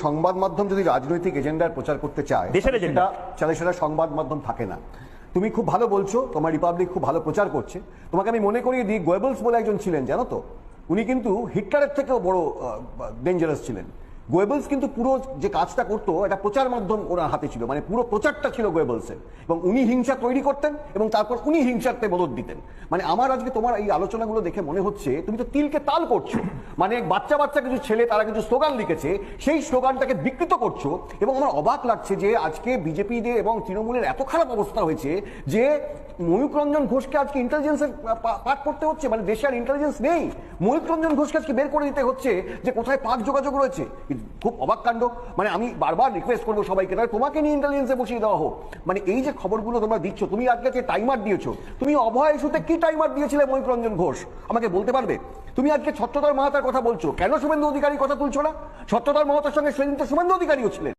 সংবাদ মাধ্যম যদি রাজনৈতিক এজেন্ডার প্রচার করতে চায় দেশের এজেন্ডা সেটা সংবাদ মাধ্যম থাকে না। তুমি খুব ভালো বলছো, তোমার রিপাবলিক খুব ভালো প্রচার করছে। তোমাকে আমি মনে করিয়ে দিই, গোয়েবলস বলে একজন ছিলেন, জানো তো? উনি কিন্তু হিটলারের থেকেও বড় ডেঞ্জারাস ছিলেন। গোয়েবলস কিন্তু পুরো যে কাজটা করতো এটা প্রচার মাধ্যম ওনার হাতে ছিল, মানে পুরো প্রচারটা ছিল গোয়েবলসের, এবং উনি হিংসা তৈরি করতেন এবং তারপর উনি হিংসাতে মদত দিতেন। মানে আমার আজকে তোমার এই আলোচনাগুলো দেখে মনে হচ্ছে তুমি তো তিলকে তাল করছো। মানে বাচ্চা বাচ্চা কিছু ছেলে তারা কিছু স্লোগান লিখেছে, সেই স্লোগানটাকে বিকৃত করছো। এবং আমার অবাক লাগছে যে আজকে বিজেপিদের এবং তৃণমূলের এত খারাপ অবস্থা হয়েছে যে ময়ূক রঞ্জন ঘোষকে আজকে ইন্টেলিজেন্সের পাঠ করতে হচ্ছে। মানে দেশে আর ইন্টেলিজেন্স নেই, ময়ূক রঞ্জন ঘোষকে আজকে বের করে দিতে হচ্ছে যে কোথায় পাক যোগাযোগ রয়েছে। খুব অবাক কাণ্ড। মানে আমি বারবার রিকোয়েস্ট করবো সবাইকে, তাহলে তোমাকে নিয়ে ইন্টেলিজেন্সে বসিয়ে দেওয়া হোক। মানে এই যে খবরগুলো তোমরা দিচ্ছ, তুমি আজকে যে টাইমার দিয়েছো, তুমি অভয় ইস্যুতে কি টাইমার দিয়েছিলে ময়ূক রঞ্জন ঘোষ আমাকে বলতে পারবে? তুমি আজকে ছত্রধর মাহাতার কথা বলছো, কেন শুভেন্দু অধিকারীর কথা তুলছো না? ছত্রধর মাহাতার সঙ্গে সেদিন তো শুভেন্দু অধিকারীও ছিলেন।